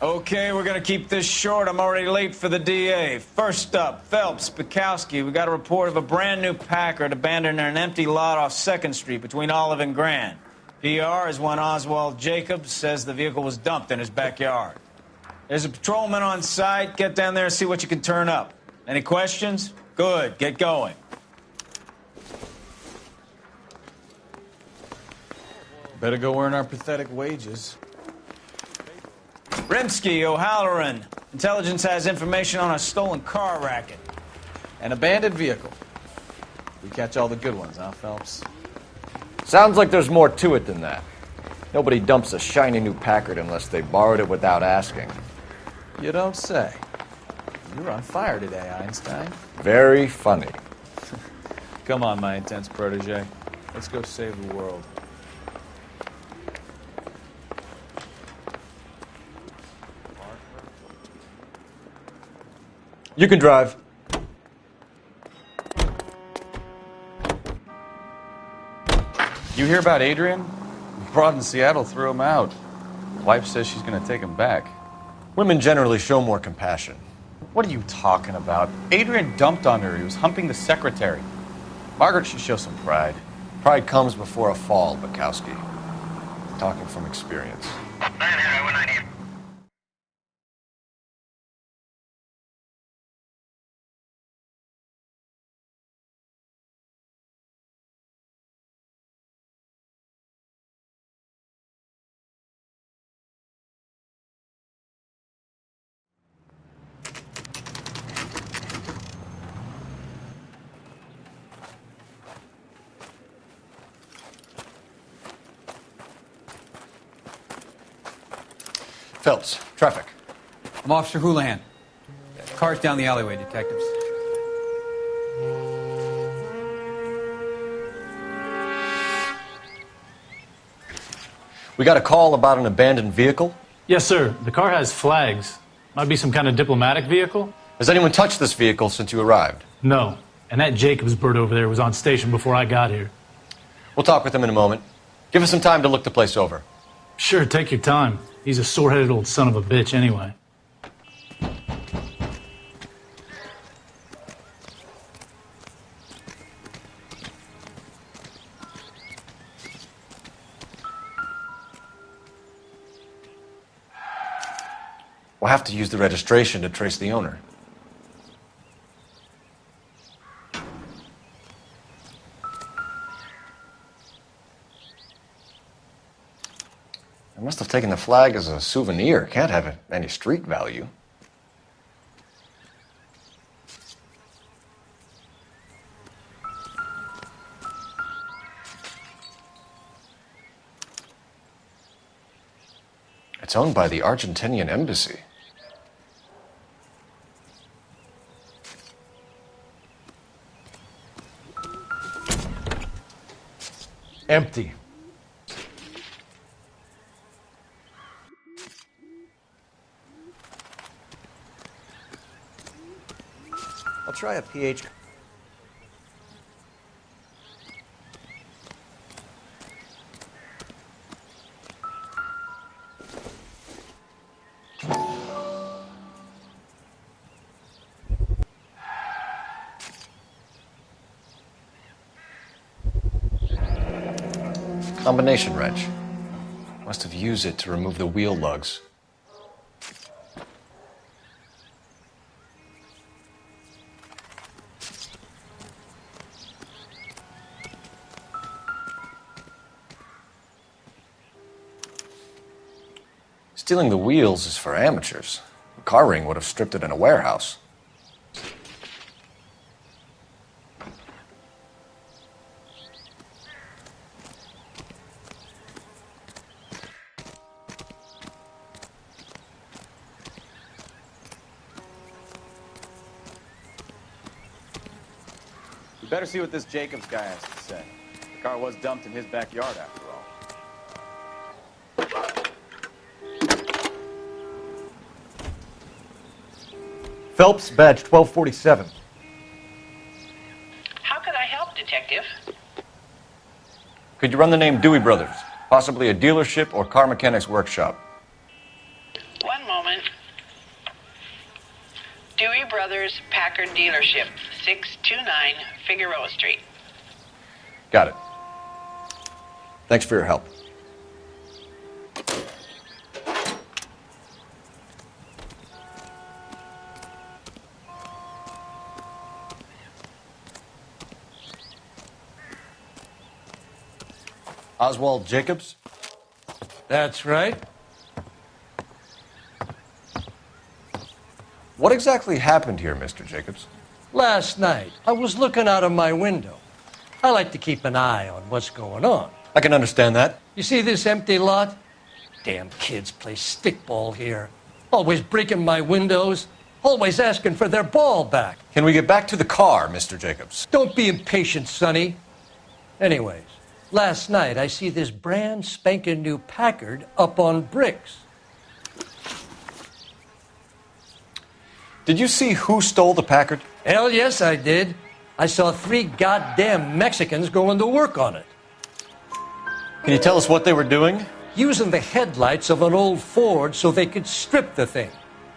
Okay, we're gonna keep this short. I'm already late for the DA. First up, Phelps, Bukowski. We got a report of a brand new Packard abandoned in an empty lot off 2nd Street between Olive and Grand. PR is one Oswald Jacobs says the vehicle was dumped in his backyard. There's a patrolman on site. Get down there and see what you can turn up. Any questions? Good, get going. Better go earn our pathetic wages. Rimsky, O'Halloran. Intelligence has information on a stolen car racket. An abandoned vehicle. We catch all the good ones, huh, Phelps? Sounds like there's more to it than that. Nobody dumps a shiny new Packard unless they borrowed it without asking. You don't say. You're on fire today, Einstein. Very funny. Come on, my intense protege. Let's go save the world. You can drive. You hear about Adrian? Broad in Seattle threw him out. Wife says she's going to take him back. Women generally show more compassion. What are you talking about? Adrian dumped on her. He was humping the secretary. Margaret should show some pride. Pride comes before a fall, Bukowski. Talking from experience. Phelps, traffic. I'm Officer Houlihan. Car's down the alleyway, detectives. We got a call about an abandoned vehicle. Yes, sir. The car has flags. Might be some kind of diplomatic vehicle. Has anyone touched this vehicle since you arrived? No. And that Jacobs bird over there was on station before I got here. We'll talk with him in a moment. Give us some time to look the place over. Sure, take your time. He's a sore-headed old son of a bitch anyway. We'll have to use the registration to trace the owner. I must have taken the flag as a souvenir. Can't have any street value. It's owned by the Argentinian embassy. Empty. I'll try a pH. Combination wrench. Must have used it to remove the wheel lugs. Stealing the wheels is for amateurs. A car ring would have stripped it in a warehouse. We better see what this Jacobs guy has to say. The car was dumped in his backyard, after all. Phelps, badge 1247. How could I help, Detective? Could you run the name Dewey Brothers? Possibly a dealership or car mechanics workshop. One moment. Dewey Brothers Packard Dealership, 629 Figueroa Street. Got it. Thanks for your help. Oswald Jacobs? That's right. What exactly happened here, Mr. Jacobs? Last night, I was looking out of my window. I like to keep an eye on what's going on. I can understand that. You see this empty lot? Damn kids play stickball here. Always breaking my windows. Always asking for their ball back. Can we get back to the car, Mr. Jacobs? Don't be impatient, Sonny. Anyways, last night I see this brand spanking new Packard up on bricks. Did you see who stole the Packard? Hell yes, I did. I saw 3 goddamn Mexicans going to work on it. Can you tell us what they were doing? Using the headlights of an old Ford so they could strip the thing.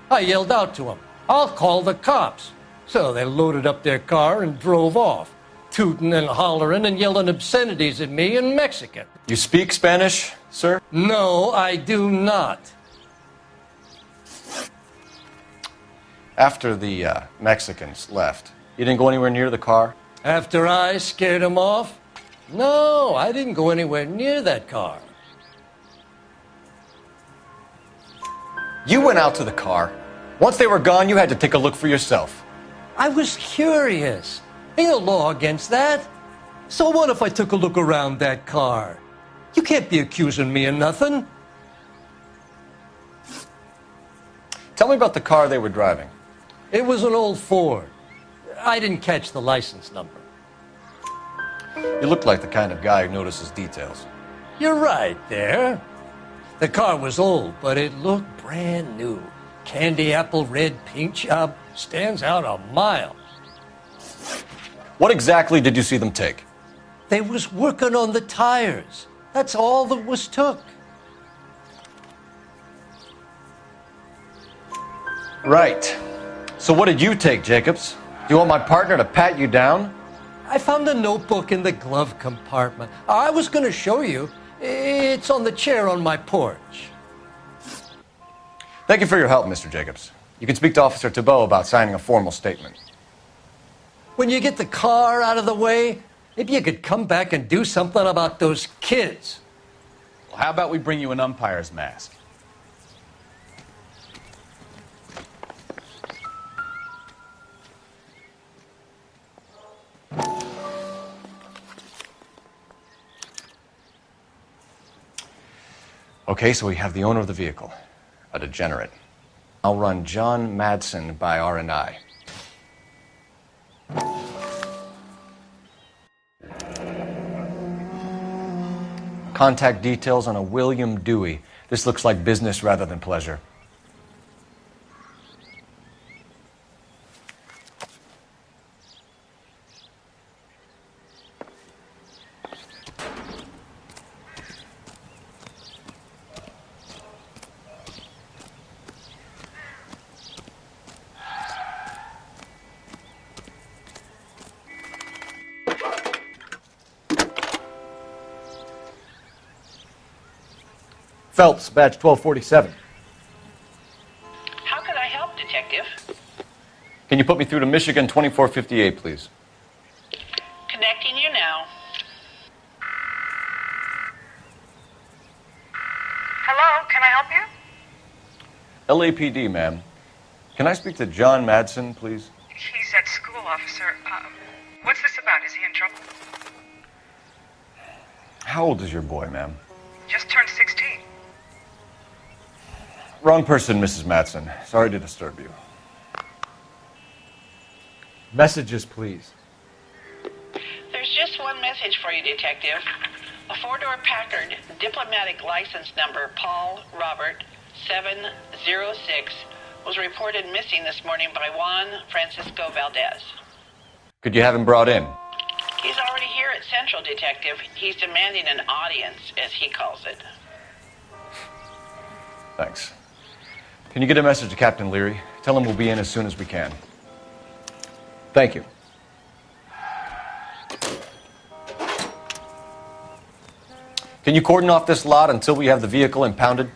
I yelled out to them, "I'll call the cops." So they loaded up their car and drove off, tooting and hollering and yelling obscenities at me in Mexican. You speak Spanish, sir? No, I do not. After the Mexicans left, you didn't go anywhere near the car? After I scared them off? No, I didn't go anywhere near that car. You went out to the car. Once they were gone, you had to take a look for yourself. I was curious. Ain't no law against that. So what if I took a look around that car? You can't be accusing me of nothing. Tell me about the car they were driving. It was an old Ford. I didn't catch the license number. You look like the kind of guy who notices details. You're right there. The car was old, but it looked brand new. Candy apple red paint job stands out a mile. What exactly did you see them take? They was working on the tires. That's all that was took. Right. So what did you take, Jacobs? Do you want my partner to pat you down? I found a notebook in the glove compartment. I was going to show you. It's on the chair on my porch. Thank you for your help, Mr. Jacobs. You can speak to Officer Thibault about signing a formal statement. When you get the car out of the way, maybe you could come back and do something about those kids. Well, how about we bring you an umpire's mask? Okay, so we have the owner of the vehicle, a degenerate. I'll run John Madsen by R&I. Contact details on a William Dewey. This looks like business rather than pleasure. Phelps, badge 1247. How could I help, Detective? Can you put me through to Michigan 2458, please? Connecting you now. Hello, can I help you? LAPD, ma'am. Can I speak to John Madsen, please? He's at school, officer. What's this about? Is he in trouble? How old is your boy, ma'am? Just turned 16. Wrong person, Mrs. Madsen. Sorry to disturb you. Messages, please. There's just one message for you, Detective. A 4-door Packard, diplomatic license number Paul Robert 706, was reported missing this morning by Juan Francisco Valdez. Could you have him brought in? He's already here at Central, Detective. He's demanding an audience, as he calls it. Thanks. Can you get a message to Captain Leary? Tell him we'll be in as soon as we can. Thank you. Can you cordon off this lot until we have the vehicle impounded?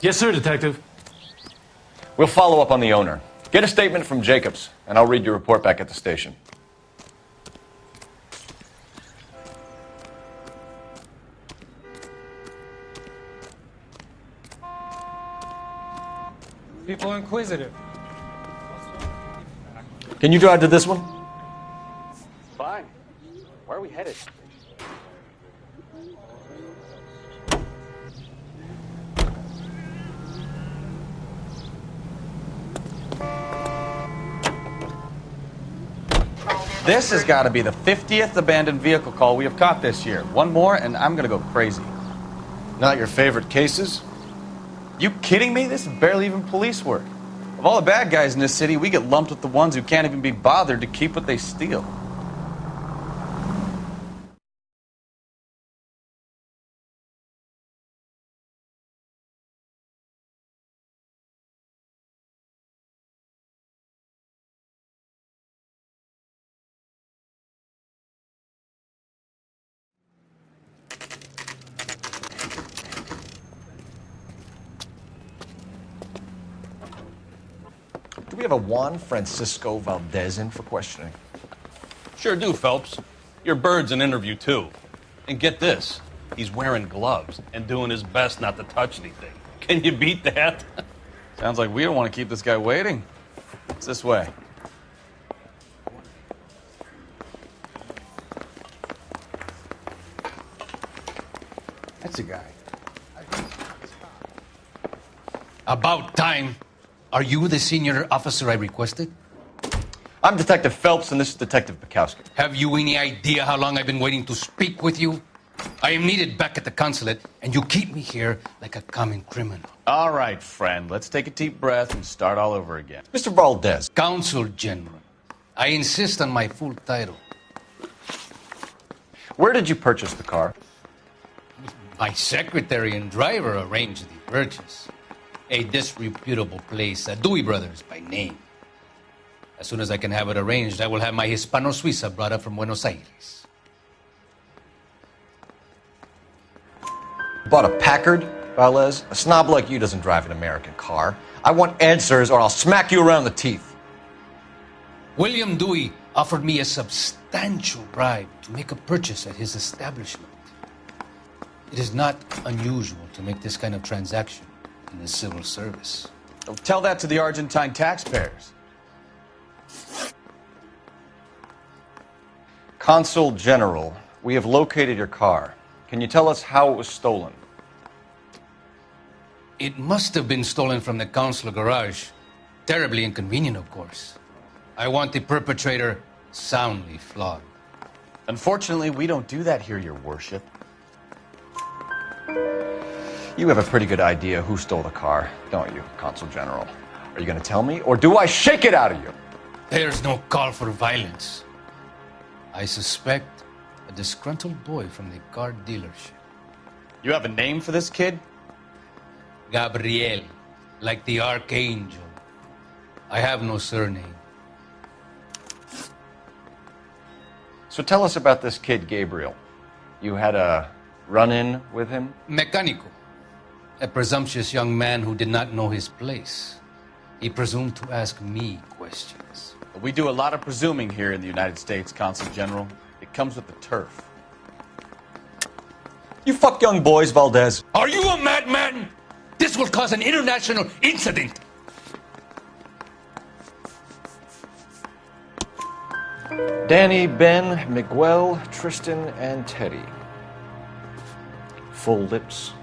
Yes, sir, Detective. We'll follow up on the owner. Get a statement from Jacobs, and I'll read your report back at the station. People are inquisitive. Can you drive to this one? Fine. Where are we headed? This has got to be the 50th abandoned vehicle call we have caught this year. One more, and I'm going to go crazy. Not your favorite cases? You kidding me? This is barely even police work. Of all the bad guys in this city, we get lumped with the ones who can't even be bothered to keep what they steal. Do we have a Juan Francisco Valdez in for questioning? Sure do, Phelps. Your bird's an interview, too. And get this, he's wearing gloves and doing his best not to touch anything. Can you beat that? Sounds like we don't want to keep this guy waiting. It's this way. That's a guy. About time. Are you the senior officer I requested? I'm Detective Phelps, and this is Detective Bukowski. Have you any idea how long I've been waiting to speak with you? I am needed back at the consulate, and you keep me here like a common criminal. All right, friend. Let's take a deep breath and start all over again. Mr. Valdez. Consul General. I insist on my full title. Where did you purchase the car? My secretary and driver arranged the purchase. A disreputable place, Dewey Brothers by name. As soon as I can have it arranged, I will have my Hispano Suiza brought up from Buenos Aires. Bought a Packard, Valdez? A snob like you doesn't drive an American car. I want answers or I'll smack you around the teeth. William Dewey offered me a substantial bribe to make a purchase at his establishment. It is not unusual to make this kind of transaction in the civil service. Tell that to the Argentine taxpayers. Consul General, we have located your car. Can you tell us how it was stolen? It must have been stolen from the consular garage. Terribly inconvenient, of course. I want the perpetrator soundly flogged. Unfortunately, we don't do that here, Your Worship. You have a pretty good idea who stole the car, don't you, Consul General? Are you going to tell me, or do I shake it out of you? There's no call for violence. I suspect a disgruntled boy from the car dealership. You have a name for this kid? Gabriel, like the archangel. I have no surname. So tell us about this kid, Gabriel. You had a run-in with him? Mecánico. A presumptuous young man who did not know his place. He presumed to ask me questions. We do a lot of presuming here in the United States, Consul General. It comes with the turf. You fuck young boys, Valdez. Are you a madman? This will cause an international incident. Danny, Ben, Miguel, Tristan, and Teddy. Full lips.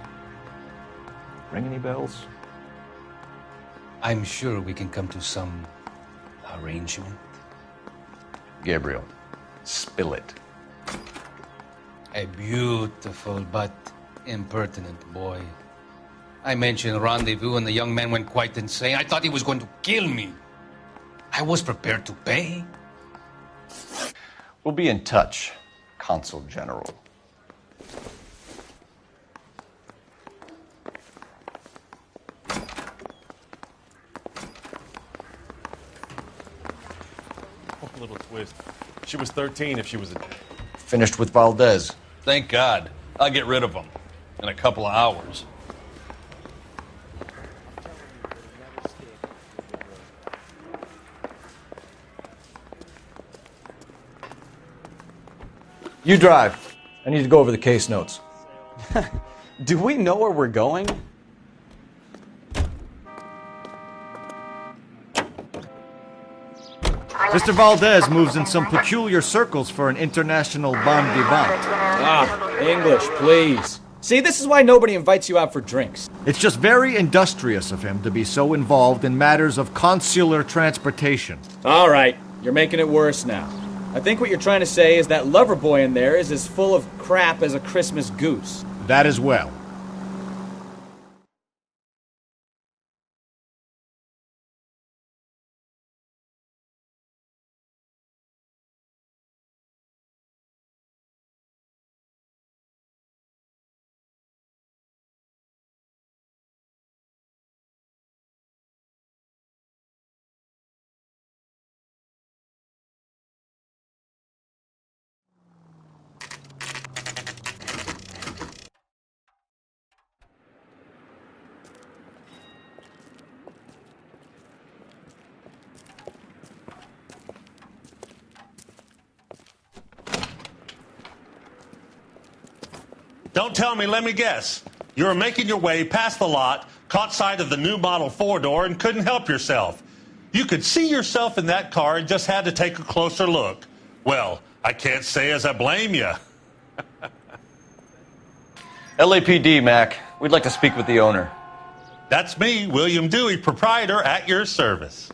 Ring any bells? I'm sure we can come to some arrangement. Gabriel, spill it. A beautiful but impertinent boy. I mentioned rendezvous and the young man went quite insane. I thought he was going to kill me. I was prepared to pay. We'll be in touch, Consul General. little twist. She was 13 if she was a... Finished with Valdez. Thank God. I'll get rid of him in a couple of hours. You drive. I need to go over the case notes. Do we know where we're going? Mr. Valdez moves in some peculiar circles for an international bon vivant. Ah, English, please. See, this is why nobody invites you out for drinks. It's just very industrious of him to be so involved in matters of consular transportation. All right, you're making it worse now. I think what you're trying to say is that lover boy in there is as full of crap as a Christmas goose. That as well. Don't tell me, let me guess. You were making your way past the lot, caught sight of the new model four-door, and couldn't help yourself. You could see yourself in that car and just had to take a closer look. Well, I can't say as I blame you. LAPD, Mac. We'd like to speak with the owner. That's me, William Dewey, proprietor, at your service.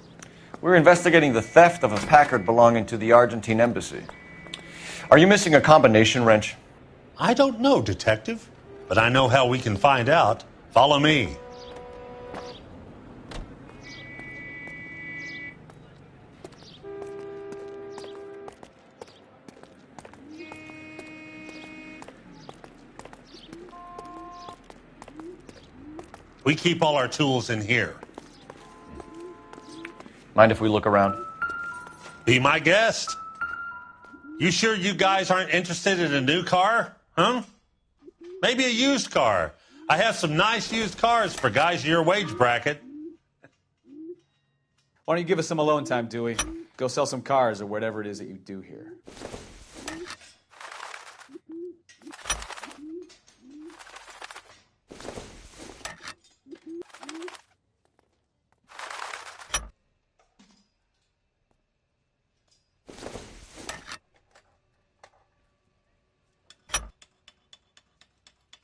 We're investigating the theft of a Packard belonging to the Argentine embassy. Are you missing a combination wrench? I don't know, Detective, but I know how we can find out. Follow me. We keep all our tools in here. Mind if we look around? Be my guest. You sure you guys aren't interested in a new car? Huh? Maybe a used car. I have some nice used cars for guys in your wage bracket. Why don't you give us some alone time, Dewey? Go sell some cars or whatever it is that you do here.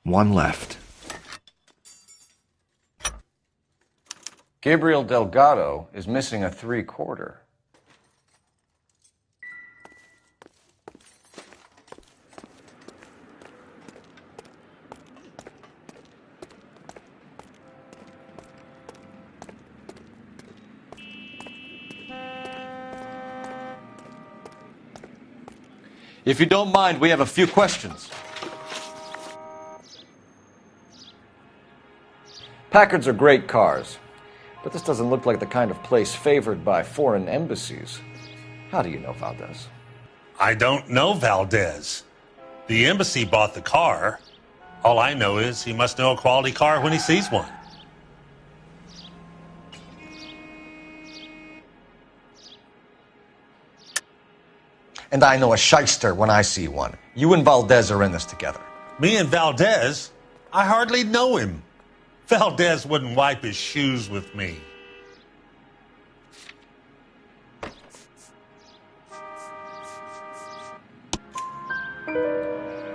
One left. Gabriel Delgado is missing a 3/4. If you don't mind, we have a few questions. Packards are great cars, but this doesn't look like the kind of place favored by foreign embassies. How do you know Valdez? I don't know Valdez. The embassy bought the car. All I know is he must know a quality car when he sees one. And I know a shyster when I see one. You and Valdez are in this together. Me and Valdez? I hardly know him. Valdez wouldn't wipe his shoes with me.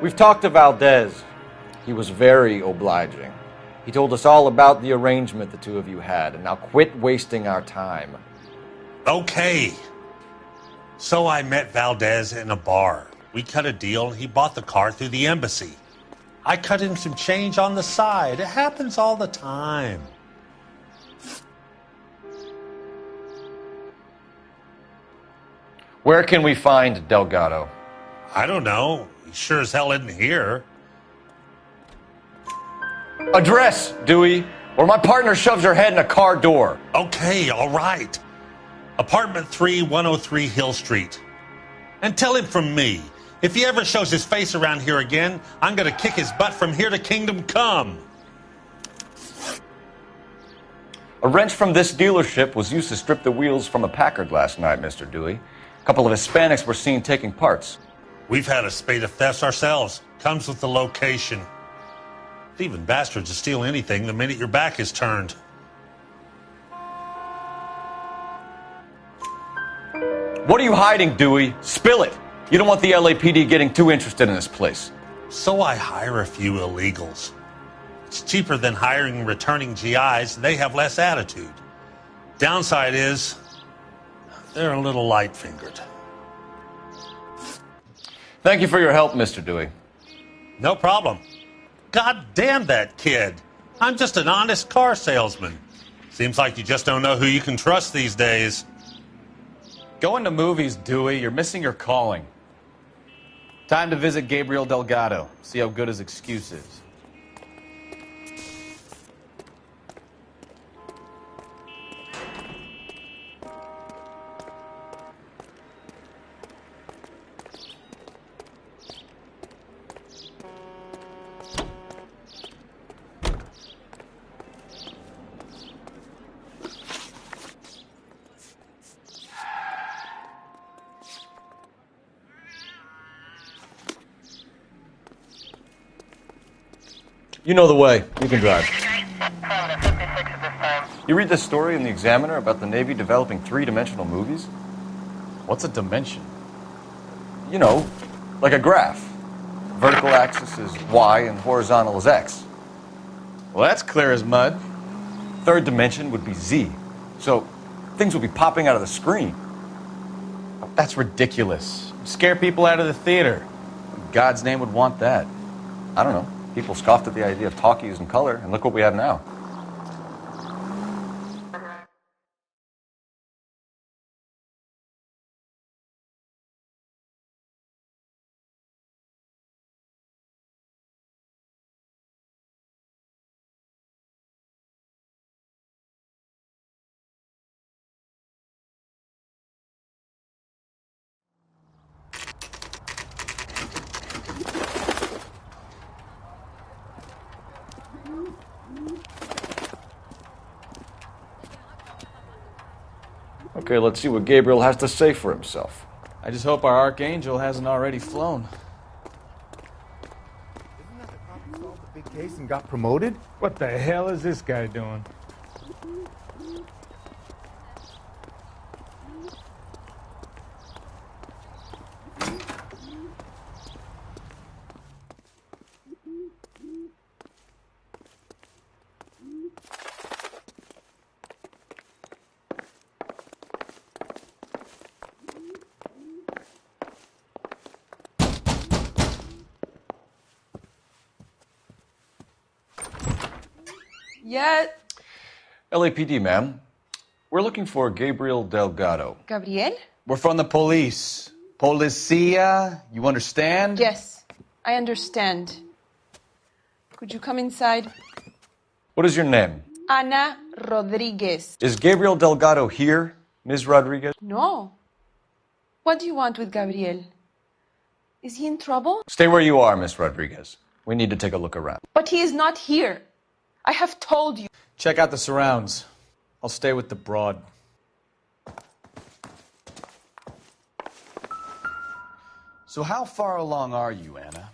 We've talked to Valdez. He was very obliging. He told us all about the arrangement the two of you had, and now quit wasting our time. Okay. So I met Valdez in a bar. We cut a deal, and he bought the car through the embassy. I cut him some change on the side. It happens all the time. Where can we find Delgado? I don't know. He sure as hell isn't here. Address, Dewey, or my partner shoves her head in a car door. Okay, all right. Apartment 3, 103 Hill Street. And tell him from me, if he ever shows his face around here again, I'm going to kick his butt from here to kingdom come. A wrench from this dealership was used to strip the wheels from a Packard last night, Mr. Dewey. A couple of Hispanics were seen taking parts. We've had a spate of thefts ourselves. Comes with the location. Even bastards to steal anything the minute your back is turned. What are you hiding, Dewey? Spill it. You don't want the LAPD getting too interested in this place. So I hire a few illegals. It's cheaper than hiring returning GIs. They have less attitude. Downside is, they're a little light-fingered. Thank you for your help, Mr. Dewey. No problem. God damn that kid. I'm just an honest car salesman. Seems like you just don't know who you can trust these days. Going to movies, Dewey. You're missing your calling. Time to visit Gabriel Delgado. See how good his excuse is. You know the way. You can drive. You read this story in the Examiner about the Navy developing three-dimensional movies? What's a dimension? You know, like a graph. Vertical axis is Y and horizontal is X. Well, that's clear as mud. Third dimension would be Z. So things would be popping out of the screen. That's ridiculous. Scare people out of the theater. In God's name would want that. I don't know. People scoffed at the idea of talkies in color, and look what we have now. Okay, let's see what Gabriel has to say for himself. I just hope our archangel hasn't already flown. Isn't that the cop who solved the big case and got promoted? What the hell is this guy doing? Yes. LAPD, ma'am. We're looking for Gabriel Delgado. Gabriel? We're from the police. Policia, you understand? Yes, I understand. Could you come inside? What is your name? Ana Rodriguez. Is Gabriel Delgado here, Ms. Rodriguez? No. What do you want with Gabriel? Is he in trouble? Stay where you are, Ms. Rodriguez. We need to take a look around. But he is not here. I have told you. Check out the surrounds. I'll stay with the broad. So how far along are you, Anna?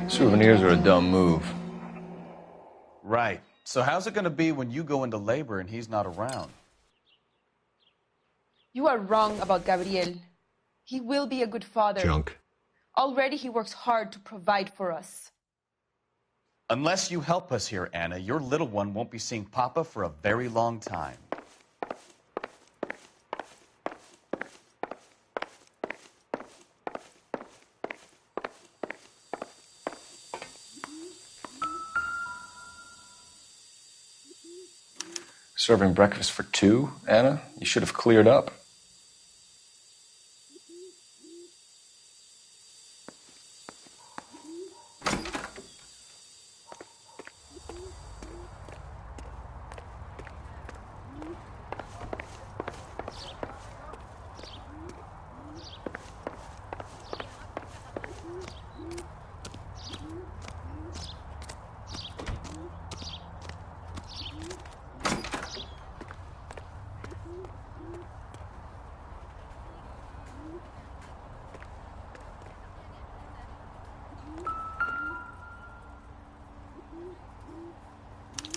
Souvenirs are a dumb move. Right. So how's it going to be when you go into labor and he's not around? You are wrong about Gabriel. He will be a good father. Junk. Already he works hard to provide for us. Unless you help us here, Anna, your little one won't be seeing Papa for a very long time. Serving breakfast for two, Anna? You should have cleared up.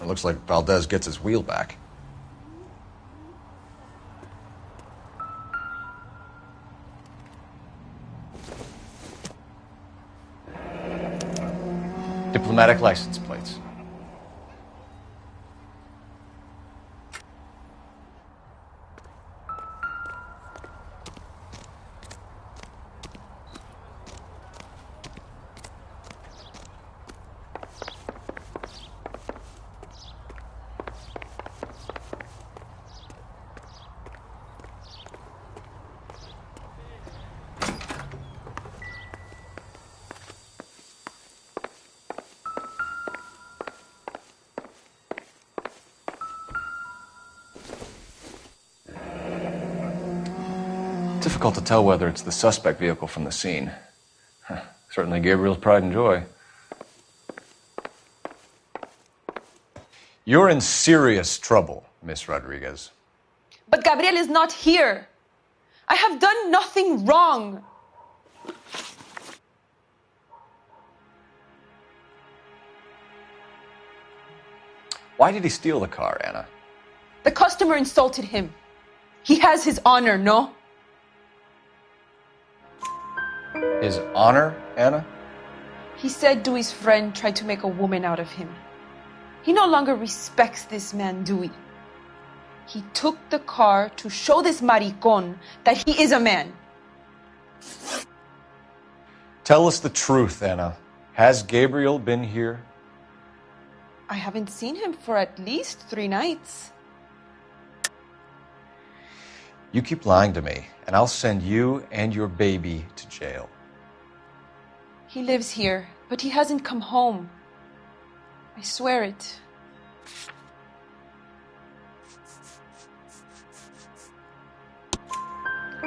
It looks like Valdez gets his wheel back. Diplomatic license plates. Difficult to tell whether it's the suspect vehicle from the scene. Certainly Gabriel's pride and joy. You're in serious trouble, Miss Rodriguez. But Gabriel is not here. I have done nothing wrong. Why did he steal the car, Anna? The customer insulted him. He has his honor, no? His honor, Anna? He said Dewey's friend tried to make a woman out of him. He no longer respects this man, Dewey. He took the car to show this maricón that he is a man. Tell us the truth, Anna. Has Gabriel been here? I haven't seen him for at least 3 nights. You keep lying to me, and I'll send you and your baby to jail. He lives here, but he hasn't come home. I swear it.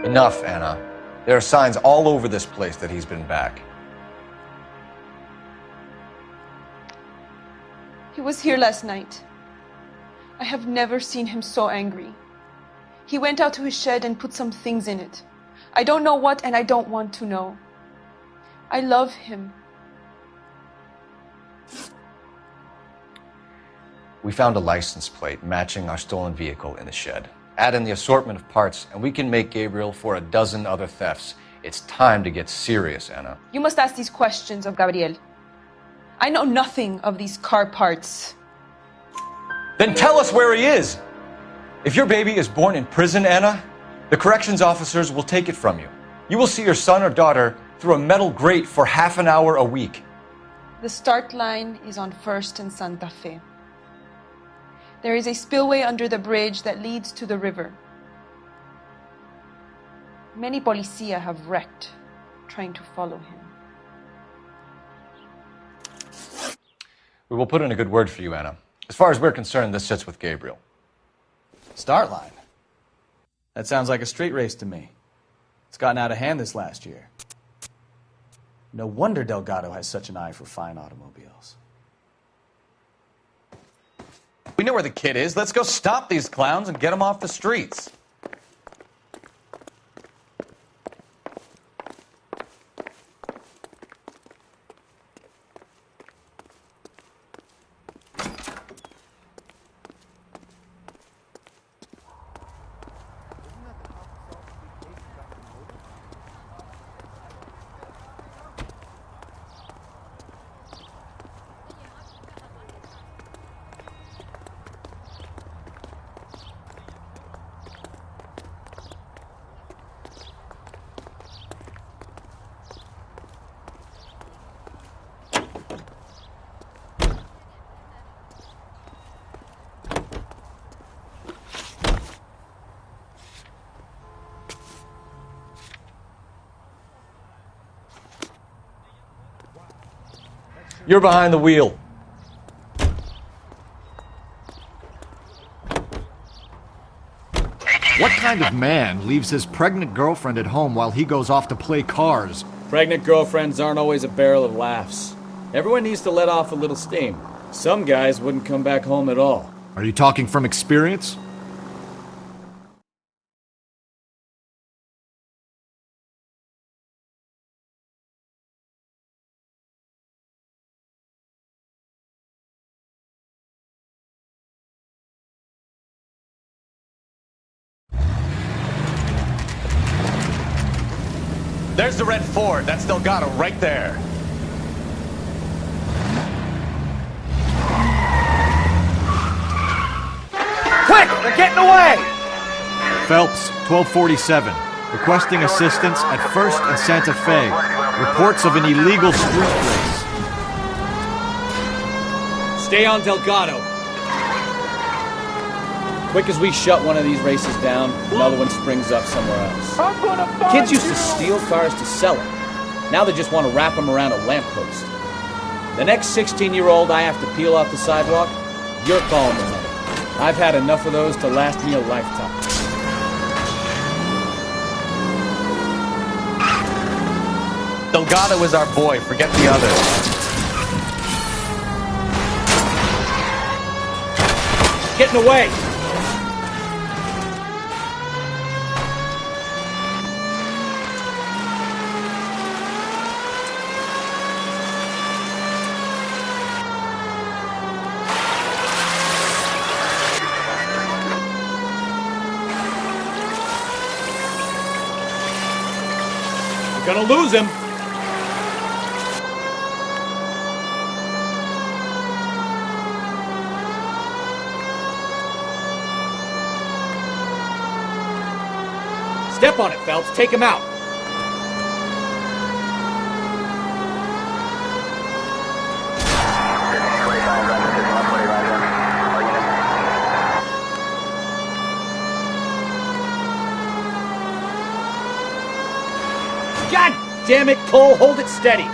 Enough, Anna. There are signs all over this place that he's been back. He was here last night. I have never seen him so angry. He went out to his shed and put some things in it. I don't know what, and I don't want to know. I love him. We found a license plate matching our stolen vehicle in the shed. Add in the assortment of parts, and we can make Gabriel for a dozen other thefts. It's time to get serious, Anna. You must ask these questions of Gabriel. I know nothing of these car parts. Then tell us where he is! If your baby is born in prison, Anna, the corrections officers will take it from you. You will see your son or daughter through a metal grate for half an hour a week. The start line is on 1st and Santa Fe. There is a spillway under the bridge that leads to the river. Many policia have wrecked trying to follow him. We will put in a good word for you, Anna. As far as we're concerned, this sits with Gabriel. Start line? That sounds like a street race to me. It's gotten out of hand this last year. No wonder Delgado has such an eye for fine automobiles. We know where the kid is. Let's go stop these clowns and get them off the streets. You're behind the wheel. What kind of man leaves his pregnant girlfriend at home while he goes off to play cars? Pregnant girlfriends aren't always a barrel of laughs. Everyone needs to let off a little steam. Some guys wouldn't come back home at all. Are you talking from experience? There's the red Ford. That's Delgado right there. Quick! They're getting away! Phelps, 1247. Requesting assistance at 1st and Santa Fe. Reports of an illegal street race. Stay on Delgado. Quick as we shut one of these races down, another one springs up somewhere else. Kids used to steal cars to sell them. Now they just want to wrap them around a lamppost. The next 16-year-old I have to peel off the sidewalk, you're calling the mother. I've had enough of those to last me a lifetime. Delgado is our boy. Forget the others. Getting away! We're gonna lose him. Step on it, Phelps. Take him out. God damn it, Cole. Hold it steady.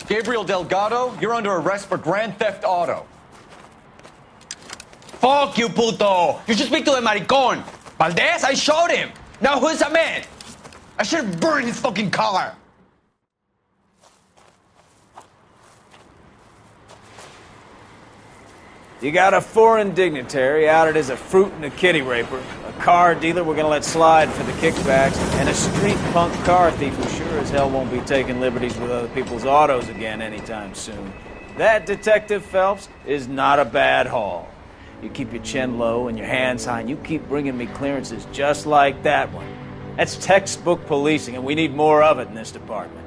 Gabriel Delgado, you're under arrest for grand theft auto. Fuck you, puto! You should speak to the maricón. Valdez, I showed him. Now who's a man? I should have burned his fucking car. You got a foreign dignitary outed as a fruit and a kitty raper, a car dealer we're gonna let slide for the kickbacks, and a street punk car thief who sure as hell won't be taking liberties with other people's autos again anytime soon. That, Detective Phelps, is not a bad haul. You keep your chin low and your hands high, and you keep bringing me clearances just like that one. That's textbook policing, and we need more of it in this department.